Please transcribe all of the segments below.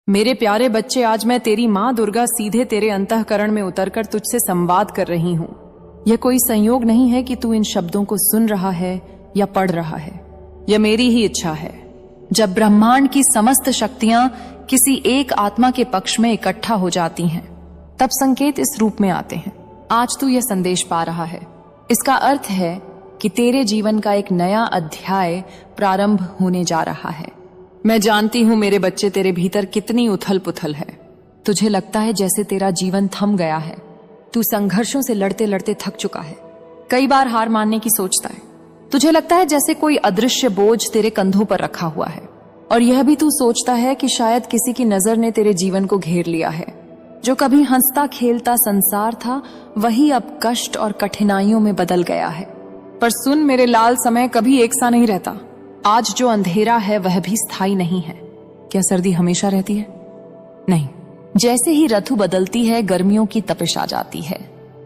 मेरे प्यारे बच्चे, आज मैं तेरी माँ दुर्गा सीधे तेरे अंतःकरण में उतरकर तुझसे संवाद कर रही हूँ। यह कोई संयोग नहीं है कि तू इन शब्दों को सुन रहा है या पढ़ रहा है। यह मेरी ही इच्छा है। जब ब्रह्मांड की समस्त शक्तियां किसी एक आत्मा के पक्ष में इकट्ठा हो जाती हैं, तब संकेत इस रूप में आते हैं। आज तू यह संदेश पा रहा है। इसका अर्थ है कि तेरे जीवन का एक नया अध्याय प्रारंभ होने जा रहा है। मैं जानती हूं मेरे बच्चे, तेरे भीतर कितनी उथल पुथल है। तुझे लगता है जैसे तेरा जीवन थम गया है। तू संघर्षों से लड़ते लड़ते थक चुका है। कई बार हार मानने की सोचता है। तुझे लगता है जैसे कोई अदृश्य बोझ तेरे कंधों पर रखा हुआ है। और यह भी तू सोचता है कि शायद किसी की नजर ने तेरे जीवन को घेर लिया है। जो कभी हंसता खेलता संसार था, वही अब कष्ट और कठिनाइयों में बदल गया है। पर सुन मेरे लाल, समय कभी एक सा नहीं रहता। आज जो अंधेरा है वह भी स्थायी नहीं है। क्या सर्दी हमेशा रहती है? नहीं। जैसे ही ऋतु बदलती है, गर्मियों की तपिश आ जाती है।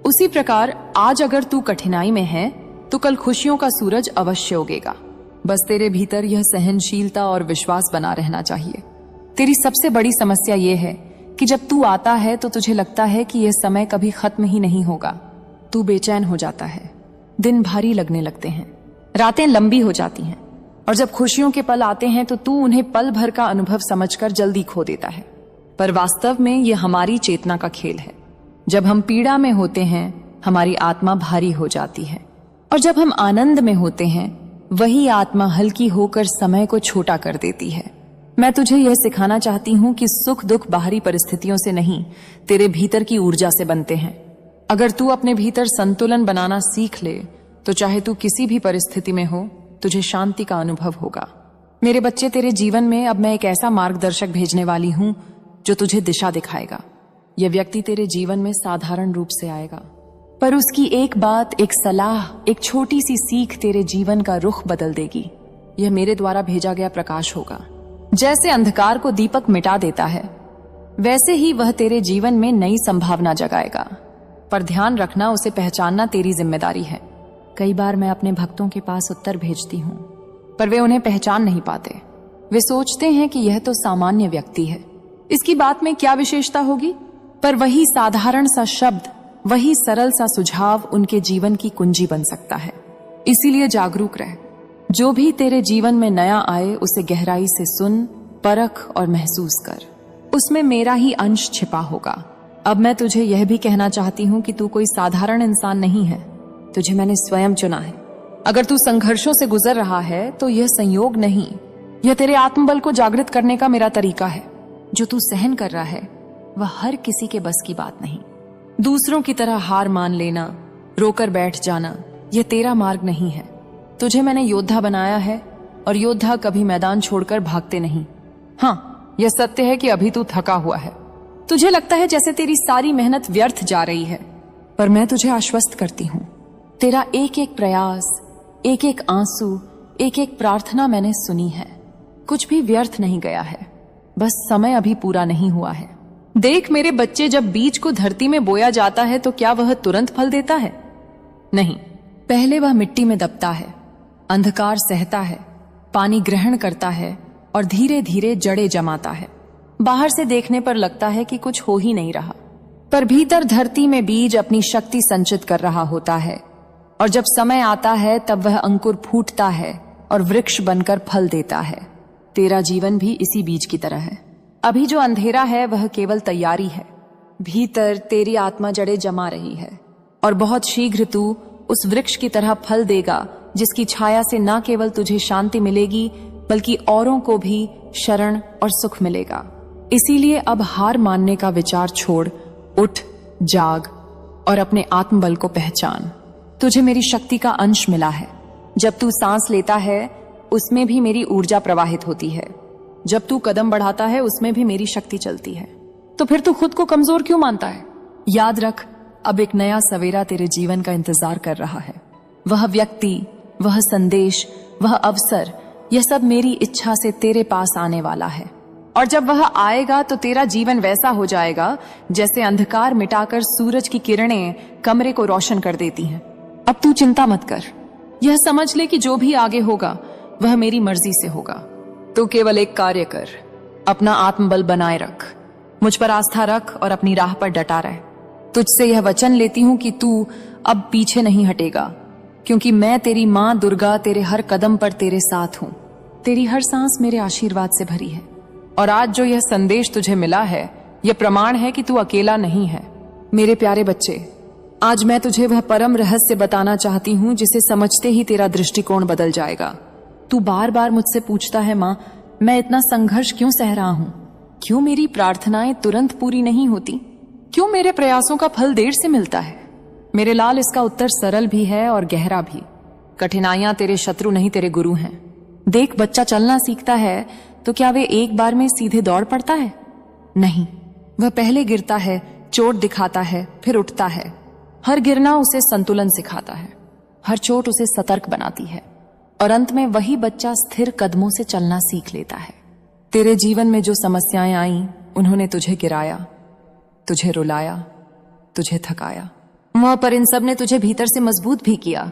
उसी प्रकार आज अगर तू कठिनाई में है तो कल खुशियों का सूरज अवश्य उगेगा। बस तेरे भीतर यह सहनशीलता और विश्वास बना रहना चाहिए। तेरी सबसे बड़ी समस्या यह है कि जब तू आता है तो तुझे लगता है कि यह समय कभी खत्म ही नहीं होगा। तू बेचैन हो जाता है। दिन भारी लगने लगते हैं। रातें लंबी हो जाती हैं। और जब खुशियों के पल आते हैं तो तू उन्हें पल भर का अनुभव समझकर जल्दी खो देता है। पर वास्तव में यह हमारी चेतना का खेल है। जब हम पीड़ा में होते हैं, हमारी आत्मा भारी हो जाती है। और जब हम आनंद में होते हैं, वही आत्मा हल्की होकर समय को छोटा कर देती है। मैं तुझे यह सिखाना चाहती हूँ कि सुख दुख बाहरी परिस्थितियों से नहीं, तेरे भीतर की ऊर्जा से बनते हैं। अगर तू अपने भीतर संतुलन बनाना सीख ले तो चाहे तू किसी भी परिस्थिति में हो, तुझे शांति का अनुभव होगा। मेरे बच्चे, तेरे जीवन में अब मैं एक ऐसा मार्गदर्शक भेजने वाली हूं जो तुझे दिशा दिखाएगा। यह व्यक्ति तेरे जीवन में साधारण रूप से आएगा, पर उसकी एक बात, एक सलाह, एक छोटी सी सीख तेरे जीवन का रुख बदल देगी। यह मेरे द्वारा भेजा गया प्रकाश होगा। जैसे अंधकार को दीपक मिटा देता है, वैसे ही वह तेरे जीवन में नई संभावना जगाएगा। पर ध्यान रखना, उसे पहचानना तेरी जिम्मेदारी है। कई बार मैं अपने भक्तों के पास उत्तर भेजती हूँ, पर वे उन्हें पहचान नहीं पाते। वे सोचते हैं कि यह तो सामान्य व्यक्ति है, इसकी बात में क्या विशेषता होगी। पर वही साधारण सा शब्द, वही सरल सा सुझाव उनके जीवन की कुंजी बन सकता है। इसीलिए जागरूक रह। जो भी तेरे जीवन में नया आए, उसे गहराई से सुन, परख और महसूस कर। उसमें मेरा ही अंश छिपा होगा। अब मैं तुझे यह भी कहना चाहती हूँ कि तू कोई साधारण इंसान नहीं है। तुझे मैंने स्वयं चुना है। अगर तू संघर्षों से गुजर रहा है तो यह संयोग नहीं, यह तेरे आत्मबल को जागृत करने का मेरा तरीका है। जो तू सहन कर रहा है वह हर किसी के बस की बात नहीं। दूसरों की तरह हार मान लेना, रोकर बैठ जाना, यह तेरा मार्ग नहीं है। तुझे मैंने योद्धा बनाया है और योद्धा कभी मैदान छोड़कर भागते नहीं। हाँ, यह सत्य है कि अभी तू थका हुआ है। तुझे लगता है जैसे तेरी सारी मेहनत व्यर्थ जा रही है, पर मैं तुझे आश्वस्त करती हूं, तेरा एक एक प्रयास, एक एक आंसू, एक एक प्रार्थना मैंने सुनी है। कुछ भी व्यर्थ नहीं गया है। बस समय अभी पूरा नहीं हुआ है। देख मेरे बच्चे, जब बीज को धरती में बोया जाता है तो क्या वह तुरंत फल देता है? नहीं। पहले वह मिट्टी में दबता है, अंधकार सहता है, पानी ग्रहण करता है और धीरे धीरे जड़ें जमाता है। बाहर से देखने पर लगता है कि कुछ हो ही नहीं रहा, पर भीतर धरती में बीज अपनी शक्ति संचित कर रहा होता है। और जब समय आता है तब वह अंकुर फूटता है और वृक्ष बनकर फल देता है। तेरा जीवन भी इसी बीज की तरह है। अभी जो अंधेरा है वह केवल तैयारी है। भीतर तेरी आत्मा जड़ें जमा रही है और बहुत शीघ्र तू उस वृक्ष की तरह फल देगा, जिसकी छाया से न केवल तुझे शांति मिलेगी बल्कि औरों को भी शरण और सुख मिलेगा। इसीलिए अब हार मानने का विचार छोड़, उठ, जाग और अपने आत्मबल को पहचान। तुझे मेरी शक्ति का अंश मिला है। जब तू सांस लेता है उसमें भी मेरी ऊर्जा प्रवाहित होती है। जब तू कदम बढ़ाता है उसमें भी मेरी शक्ति चलती है। तो फिर तू खुद को कमजोर क्यों मानता है? याद रख, अब एक नया सवेरा तेरे जीवन का इंतजार कर रहा है। वह व्यक्ति, वह संदेश, वह अवसर, यह सब मेरी इच्छा से तेरे पास आने वाला है। और जब वह आएगा तो तेरा जीवन वैसा हो जाएगा जैसे अंधकार मिटाकर सूरज की किरणें कमरे को रोशन कर देती हैं। अब तू चिंता मत कर। यह समझ ले कि जो भी आगे होगा वह मेरी मर्जी से होगा। तू केवल एक कार्य कर, अपना आत्मबल बनाए रख, मुझ पर आस्था रख और अपनी राह पर डटा रह। तुझसे यह वचन लेती हूं कि तू अब पीछे नहीं हटेगा, क्योंकि मैं तेरी मां दुर्गा तेरे हर कदम पर तेरे साथ हूं। तेरी हर सांस मेरे आशीर्वाद से भरी है। और आज जो यह संदेश तुझे मिला है, यह प्रमाण है कि तू अकेला नहीं है। मेरे प्यारे बच्चे, आज मैं तुझे वह परम रहस्य बताना चाहती हूं जिसे समझते ही तेरा दृष्टिकोण बदल जाएगा। तू बार बार मुझसे पूछता है, मां, मैं इतना संघर्ष क्यों सह रहा हूं? क्यों मेरी प्रार्थनाएं तुरंत पूरी नहीं होती? क्यों मेरे प्रयासों का फल देर से मिलता है? मेरे लाल, इसका उत्तर सरल भी है और गहरा भी। कठिनाइयां तेरे शत्रु नहीं, तेरे गुरु हैं। देख, बच्चा चलना सीखता है तो क्या वे एक बार में सीधे दौड़ पड़ता है? नहीं, वह पहले गिरता है, चोट दिखाता है, फिर उठता है। हर गिरना उसे संतुलन सिखाता है, हर चोट उसे सतर्क बनाती है, और अंत में वही बच्चा स्थिर कदमों से चलना सीख लेता है। तेरे जीवन में जो समस्याएं आईं, उन्होंने तुझे गिराया, तुझे रुलाया, तुझे थकाया। वह पर इन सब ने तुझे भीतर से मजबूत भी किया।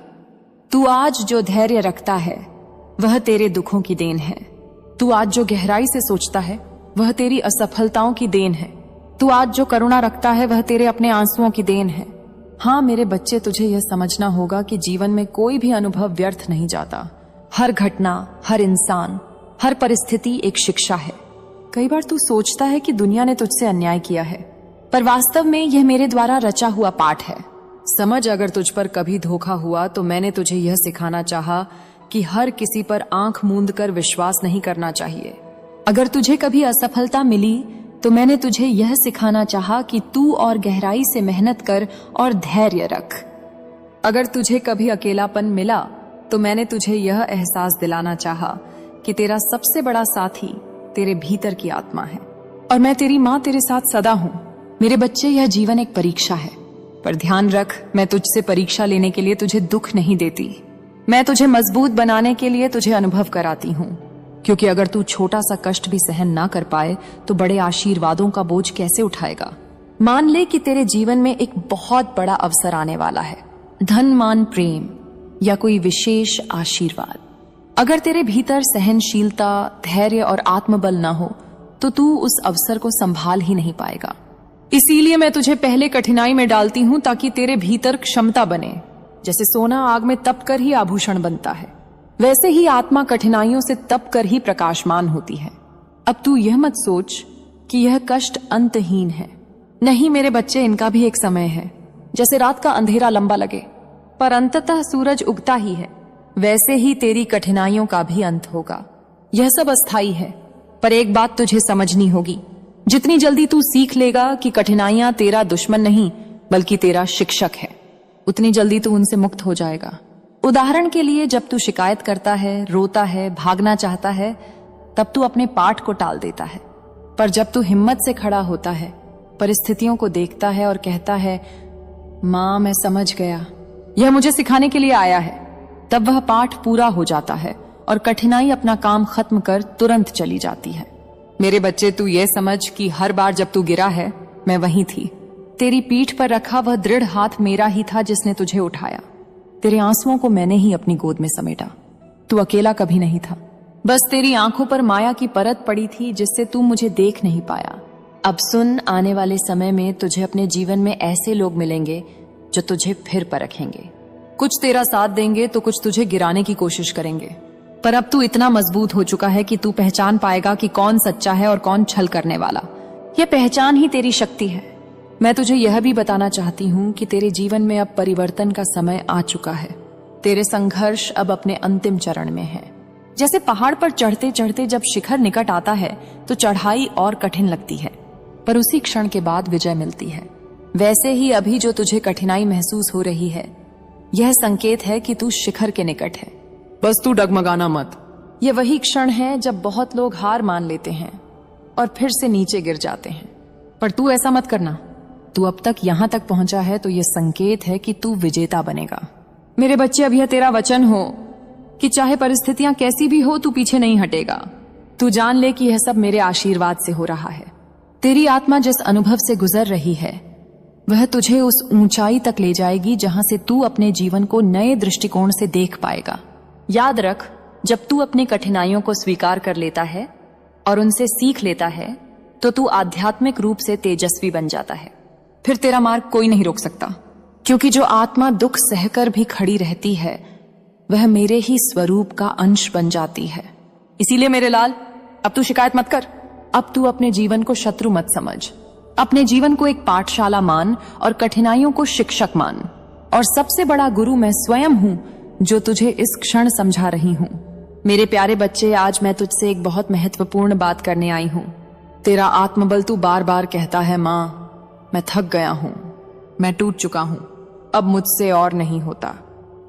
तू आज जो धैर्य रखता है वह तेरे दुखों की देन है। तू आज जो गहराई से सोचता है वह तेरी असफलताओं की देन है। तू आज जो करुणा रखता है वह तेरे अपने आंसुओं की देन है। हाँ मेरे बच्चे, तुझे यह समझना होगा कि जीवन में कोई भी अनुभव व्यर्थ नहीं जाता। हर घटना, हर इंसान, हर परिस्थिति एक शिक्षा है। कई बार तू सोचता है कि दुनिया ने तुझसे अन्याय किया है, पर वास्तव में यह मेरे द्वारा रचा हुआ पाठ है। समझ, अगर तुझ पर कभी धोखा हुआ तो मैंने तुझे यह सिखाना चाहा कि हर किसी पर आंख मूंद कर विश्वास नहीं करना चाहिए। अगर तुझे कभी असफलता मिली तो मैंने तुझे यह सिखाना चाहा कि तू और गहराई से मेहनत कर और धैर्य रख। अगर तुझे कभी अकेलापन मिला तो मैंने तुझे यह एहसास दिलाना चाहा कि तेरा सबसे बड़ा साथी तेरे भीतर की आत्मा है, और मैं तेरी मां तेरे साथ सदा हूं। मेरे बच्चे, यह जीवन एक परीक्षा है, पर ध्यान रख, मैं तुझसे परीक्षा लेने के लिए तुझे दुख नहीं देती। मैं तुझे मजबूत बनाने के लिए तुझे अनुभव कराती हूं, क्योंकि अगर तू छोटा सा कष्ट भी सहन ना कर पाए तो बड़े आशीर्वादों का बोझ कैसे उठाएगा? मान ले कि तेरे जीवन में एक बहुत बड़ा अवसर आने वाला है, धन, मान, प्रेम या कोई विशेष आशीर्वाद। अगर तेरे भीतर सहनशीलता, धैर्य और आत्मबल ना हो तो तू उस अवसर को संभाल ही नहीं पाएगा। इसीलिए मैं तुझे पहले कठिनाई में डालती हूं ताकि तेरे भीतर क्षमता बने। जैसे सोना आग में तप कर ही आभूषण बनता है, वैसे ही आत्मा कठिनाइयों से तप कर ही प्रकाशमान होती है। अब तू यह मत सोच कि यह कष्ट अंतहीन है। नहीं मेरे बच्चे, इनका भी एक समय है। जैसे रात का अंधेरा लंबा लगे पर अंततः सूरज उगता ही है, वैसे ही तेरी कठिनाइयों का भी अंत होगा। यह सब अस्थाई है, पर एक बात तुझे समझनी होगी। जितनी जल्दी तू सीख लेगा कि कठिनाइयां तेरा दुश्मन नहीं बल्कि तेरा शिक्षक है, उतनी जल्दी तू उनसे मुक्त हो जाएगा। उदाहरण के लिए, जब तू शिकायत करता है, रोता है, भागना चाहता है, तब तू अपने पाठ को टाल देता है। पर जब तू हिम्मत से खड़ा होता है, परिस्थितियों को देखता है और कहता है, मां मैं समझ गया, यह मुझे सिखाने के लिए आया है, तब वह पाठ पूरा हो जाता है और कठिनाई अपना काम खत्म कर तुरंत चली जाती है। मेरे बच्चे, तू ये समझ कि हर बार जब तू गिरा है मैं वहीं थी। तेरी पीठ पर रखा वह दृढ़ हाथ मेरा ही था जिसने तुझे उठाया। तेरे आंसुओं को मैंने ही अपनी गोद में समेटा। तू अकेला कभी नहीं था, बस तेरी आंखों पर माया की परत पड़ी थी जिससे तू मुझे देख नहीं पाया। अब सुन, आने वाले समय में तुझे अपने जीवन में ऐसे लोग मिलेंगे जो तुझे फिर परखेंगे। कुछ तेरा साथ देंगे तो कुछ तुझे गिराने की कोशिश करेंगे, पर अब तू इतना मजबूत हो चुका है कि तू पहचान पाएगा कि कौन सच्चा है और कौन छल करने वाला। यह पहचान ही तेरी शक्ति है। मैं तुझे यह भी बताना चाहती हूँ कि तेरे जीवन में अब परिवर्तन का समय आ चुका है। तेरे संघर्ष अब अपने अंतिम चरण में है। जैसे पहाड़ पर चढ़ते चढ़ते जब शिखर निकट आता है तो चढ़ाई और कठिन लगती है, पर उसी क्षण के बाद विजय मिलती है। वैसे ही अभी जो तुझे कठिनाई महसूस हो रही है, यह संकेत है कि तू शिखर के निकट है। बस तू डगमगाना मत। यह वही क्षण है जब बहुत लोग हार मान लेते हैं और फिर से नीचे गिर जाते हैं, पर तू ऐसा मत करना। तू अब तक यहां तक पहुंचा है तो यह संकेत है कि तू विजेता बनेगा। मेरे बच्चे, अब यह तेरा वचन हो कि चाहे परिस्थितियां कैसी भी हो, तू पीछे नहीं हटेगा। तू जान ले कि यह सब मेरे आशीर्वाद से हो रहा है। तेरी आत्मा जिस अनुभव से गुजर रही है वह तुझे उस ऊंचाई तक ले जाएगी जहां से तू अपने जीवन को नए दृष्टिकोण से देख पाएगा। याद रख, जब तू अपनी कठिनाइयों को स्वीकार कर लेता है और उनसे सीख लेता है तो तू आध्यात्मिक रूप से तेजस्वी बन जाता है। फिर तेरा मार्ग कोई नहीं रोक सकता, क्योंकि जो आत्मा दुख सहकर भी खड़ी रहती है वह मेरे ही स्वरूप का अंश बन जाती है। इसीलिए मेरे लाल, अब तू शिकायत मत कर। अब तू अपने जीवन को शत्रु मत समझ, अपने जीवन को एक पाठशाला मान और कठिनाइयों को शिक्षक मान। और सबसे बड़ा गुरु मैं स्वयं हूं जो तुझे इस क्षण समझा रही हूं। मेरे प्यारे बच्चे, आज मैं तुझसे एक बहुत महत्वपूर्ण बात करने आई हूं। तेरा आत्मबल तू बार बार कहता है, मां मैं थक गया हूं, मैं टूट चुका हूं, अब मुझसे और नहीं होता।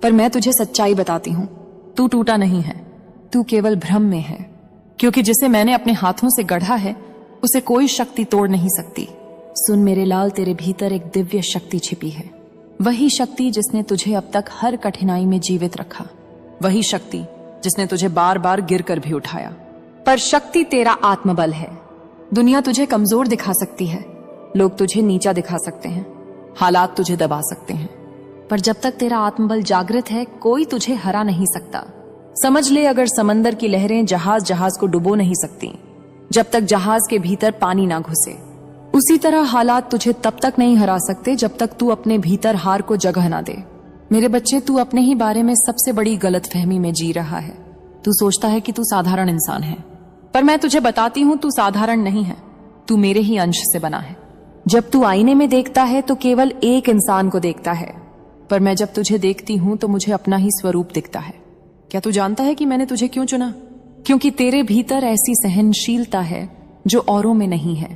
पर मैं तुझे सच्चाई बताती हूं, तू टूटा नहीं है, तू केवल भ्रम में है। क्योंकि जिसे मैंने अपने हाथों से गढ़ा है उसे कोई शक्ति तोड़ नहीं सकती। सुन मेरे लाल, तेरे भीतर एक दिव्य शक्ति छिपी है, वही शक्ति जिसने तुझे अब तक हर कठिनाई में जीवित रखा, वही शक्ति जिसने तुझे बार बार गिरकर भी उठाया। पर शक्ति तेरा आत्मबल है। दुनिया तुझे कमजोर दिखा सकती है, लोग तुझे नीचा दिखा सकते हैं, हालात तुझे दबा सकते हैं, पर जब तक तेरा आत्मबल जागृत है कोई तुझे हरा नहीं सकता। समझ ले, अगर समंदर की लहरें जहाज को डुबो नहीं सकती जब तक जहाज के भीतर पानी ना घुसे, उसी तरह हालात तुझे तब तक नहीं हरा सकते जब तक तू अपने भीतर हार को जगह ना दे। मेरे बच्चे, तू अपने ही बारे में सबसे बड़ी गलतफहमी में जी रहा है। तू सोचता है कि तू साधारण इंसान है, पर मैं तुझे बताती हूं तू साधारण नहीं है, तू मेरे ही अंश से बना है। जब तू आईने में देखता है तो केवल एक इंसान को देखता है, पर मैं जब तुझे देखती हूं तो मुझे अपना ही स्वरूप दिखता है। क्या तू जानता है कि मैंने तुझे क्यों चुना? क्योंकि तेरे भीतर ऐसी सहनशीलता है जो औरों में नहीं है,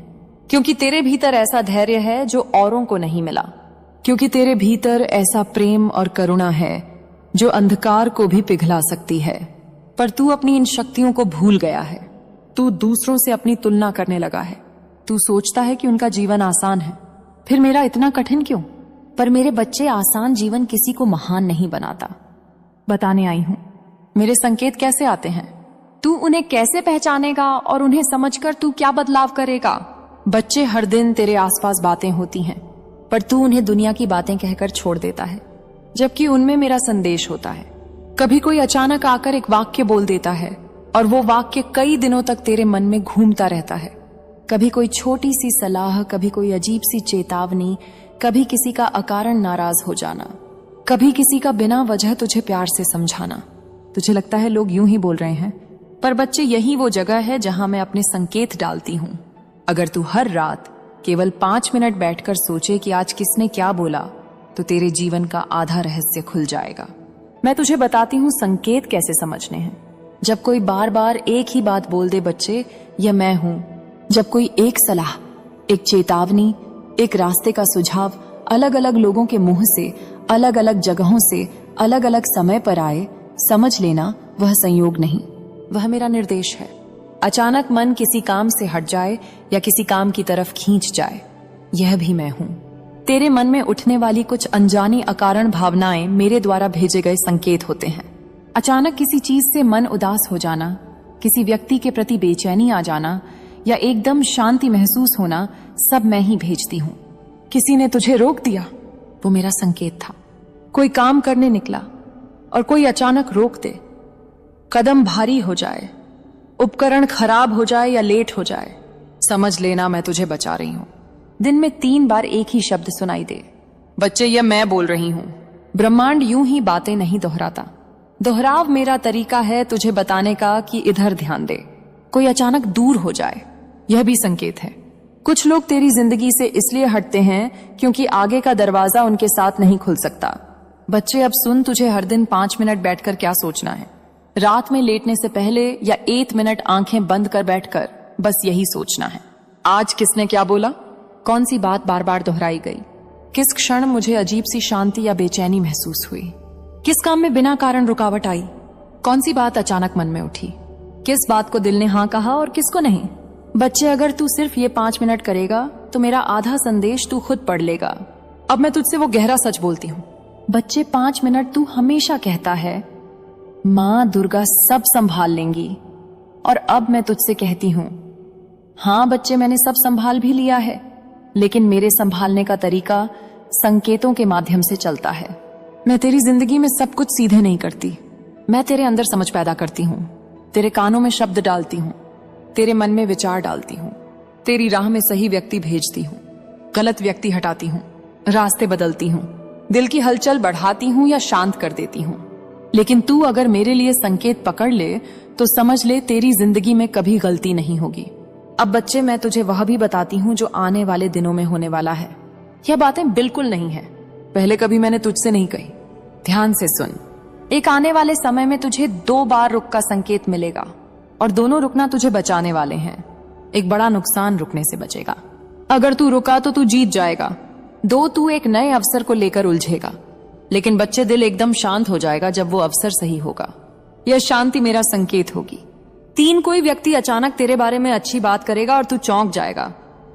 क्योंकि तेरे भीतर ऐसा धैर्य है जो औरों को नहीं मिला, क्योंकि तेरे भीतर ऐसा प्रेम और करुणा है जो अंधकार को भी पिघला सकती है। पर तू अपनी इन शक्तियों को भूल गया है। तू दूसरों से अपनी तुलना करने लगा है। तू सोचता है कि उनका जीवन आसान है, फिर मेरा इतना कठिन क्यों? पर मेरे बच्चे, आसान जीवन किसी को महान नहीं बनाता। बताने आई हूं मेरे संकेत कैसे आते हैं, तू उन्हें कैसे पहचानेगा और उन्हें समझकर तू क्या बदलाव करेगा। बच्चे, हर दिन तेरे आसपास बातें होती हैं, पर तू उन्हें दुनिया की बातें कहकर छोड़ देता है, जबकि उनमें मेरा संदेश होता है। कभी कोई अचानक आकर एक वाक्य बोल देता है और वो वाक्य कई दिनों तक तेरे मन में घूमता रहता है। कभी कोई छोटी सी सलाह, कभी कोई अजीब सी चेतावनी, कभी किसी का अकारण नाराज हो जाना, कभी किसी का बिना वजह तुझे प्यार से समझाना। तुझे लगता है लोग यूं ही बोल रहे हैं, पर बच्चे, यही वो जगह है जहां मैं अपने संकेत डालती हूं। अगर तू हर रात केवल 5 मिनट बैठकर सोचे कि आज किसने क्या बोला, तो तेरे जीवन का आधा रहस्य खुल जाएगा। मैं तुझे बताती हूं संकेत कैसे समझने हैं। जब कोई बार बार एक ही बात बोल दे बच्चे, यह मैं हूं। जब कोई एक सलाह, एक चेतावनी, एक रास्ते का सुझाव अलग अलग लोगों के मुंह से, अलग अलग जगहों से, अलग अलग समय पर आए, समझ लेना वह संयोग नहीं, वह मेरा निर्देश है। अचानक मन किसी काम से हट जाए या किसी काम की तरफ खींच जाए, यह भी मैं हूं। तेरे मन में उठने वाली कुछ अनजानी अकारण भावनाएं मेरे द्वारा भेजे गए संकेत होते हैं। अचानक किसी चीज से मन उदास हो जाना, किसी व्यक्ति के प्रति बेचैनी आ जाना या एकदम शांति महसूस होना, सब मैं ही भेजती हूं। किसी ने तुझे रोक दिया, वो मेरा संकेत था। कोई काम करने निकला और कोई अचानक रोक दे, कदम भारी हो जाए, उपकरण खराब हो जाए या लेट हो जाए, समझ लेना मैं तुझे बचा रही हूं। दिन में 3 बार एक ही शब्द सुनाई दे, बच्चे, यह मैं बोल रही हूं। ब्रह्मांड यूं ही बातें नहीं दोहराता। दोहराव मेरा तरीका है तुझे बताने का कि इधर ध्यान दे। कोई अचानक दूर हो जाए, यह भी संकेत है। कुछ लोग तेरी जिंदगी से इसलिए हटते हैं क्योंकि आगे का दरवाजा उनके साथ नहीं खुल सकता। बच्चे, अब सुन, तुझे हर दिन 5 मिनट बैठकर क्या सोचना है। रात में लेटने से पहले या 1 मिनट आंखें बंद कर बैठकर बस यही सोचना है, आज किसने क्या बोला, कौन सी बात बार बार दोहराई गई, किस क्षण मुझे अजीब सी शांति या बेचैनी महसूस हुई, किस काम में बिना कारण रुकावट आई, कौन सी बात अचानक मन में उठी, किस बात को दिल ने हाँ कहा और किसको नहीं। बच्चे, अगर तू सिर्फ ये 5 मिनट करेगा तो मेरा आधा संदेश तू खुद पढ़ लेगा। अब मैं तुझसे वो गहरा सच बोलती हूँ। बच्चे, 5 मिनट तू हमेशा कहता है मां दुर्गा सब संभाल लेंगी, और अब मैं तुझसे कहती हूं, हां बच्चे, मैंने सब संभाल भी लिया है, लेकिन मेरे संभालने का तरीका संकेतों के माध्यम से चलता है। मैं तेरी जिंदगी में सब कुछ सीधे नहीं करती, मैं तेरे अंदर समझ पैदा करती हूं, तेरे कानों में शब्द डालती हूं, तेरे मन में विचार डालती हूँ, तेरी राह में सही व्यक्ति भेजती हूँ, गलत व्यक्ति हटाती हूँ, रास्ते बदलती हूँ, दिल की हलचल बढ़ाती हूँ या शांत कर देती हूँ। लेकिन तू अगर मेरे लिए संकेत पकड़ ले तो समझ ले तेरी जिंदगी में कभी गलती नहीं होगी। अब बच्चे, मैं तुझे वह भी बताती हूँ जो आने वाले दिनों में होने वाला है। यह बातें बिल्कुल नहीं है, पहले कभी मैंने तुझसे नहीं कही। ध्यान से सुन। एक आने वाले समय में तुझे 2 बार रुक का संकेत मिलेगा और दोनों रुकना तुझे बचाने वाले हैं। एक बड़ा नुकसान रुकने से बचेगा। अगर तू रुका तो तू जीत जाएगा, 2 तू एक नए अवसर को लेकर उलझेगा। लेकिन बच्चे, दिल एकदम शांत हो जाएगा जब वो अवसर सही होगा। यह शांति मेरा संकेत होगी। 3 कोई व्यक्ति अचानक तेरे बारे में अच्छी बात करेगा और तू चौंक जाएगा।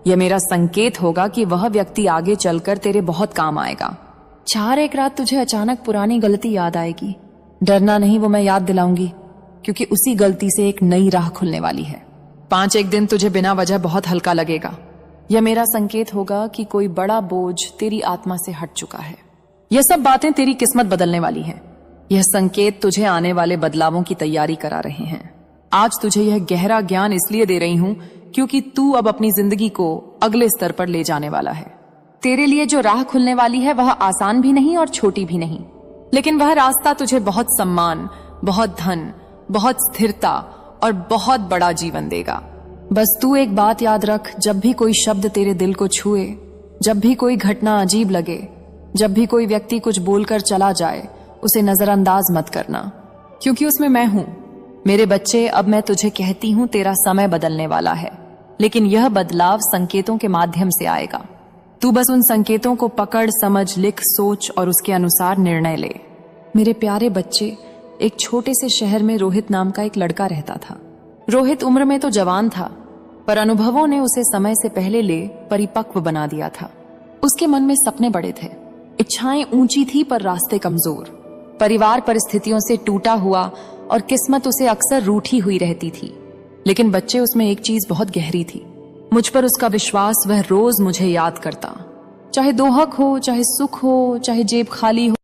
यह मेरा संकेत होगा कि वह व्यक्ति आगे चलकर तेरे बहुत काम आएगा। 4 एक रात तुझे अचानक पुरानी गलती याद आएगी। डरना नहीं, वो मैं याद दिलाऊंगी, क्योंकि उसी गलती से एक नई राह खुलने वाली है। 5 एक दिन तुझे बिना वजह बहुत हल्का लगेगा। यह मेरा संकेत होगा कि कोई बड़ा बोझ तेरी आत्मा से हट चुका है। यह सब बातें तेरी किस्मत बदलने वाली हैं। यह संकेत तुझे आने वाले बदलावों की तैयारी करा रहे हैं। आज तुझे यह गहरा ज्ञान इसलिए दे रही हूं क्योंकि तू अब अपनी जिंदगी को अगले स्तर पर ले जाने वाला है। तेरे लिए जो राह खुलने वाली है वह आसान भी नहीं और छोटी भी नहीं, लेकिन वह रास्ता तुझे बहुत सम्मान, बहुत धन, बहुत स्थिरता और बहुत बड़ा जीवन देगा। बस तू एक बात याद रख, जब भी कोई शब्द तेरे दिल को छुए, जब भी कोई घटना अजीब लगे, जब भी कोई व्यक्ति कुछ बोलकर चला जाए, उसे नजरअंदाज मत करना, क्योंकि उसमें मैं हूं। मेरे बच्चे, अब मैं तुझे कहती हूं, तेरा समय बदलने वाला है, लेकिन यह बदलाव संकेतों के माध्यम से आएगा। तू बस उन संकेतों को पकड़, समझ, लिख, सोच और उसके अनुसार निर्णय ले। मेरे प्यारे बच्चे, एक छोटे से शहर में रोहित नाम का एक लड़का रहता था। रोहित उम्र में तो जवान था, पर अनुभवों ने उसे समय से पहले ले परिपक्व बना दिया था। उसके मन में सपने बड़े थे, इच्छाएं ऊंची थी, पर रास्ते कमजोर। परिवार परिस्थितियों से टूटा हुआ और किस्मत उसे अक्सर रूठी हुई रहती थी। लेकिन बच्चे, उसमें एक चीज बहुत गहरी थी, मुझ पर उसका विश्वास। वह रोज मुझे याद करता, चाहे दोहक हो, चाहे सुख हो, चाहे जेब खाली हो।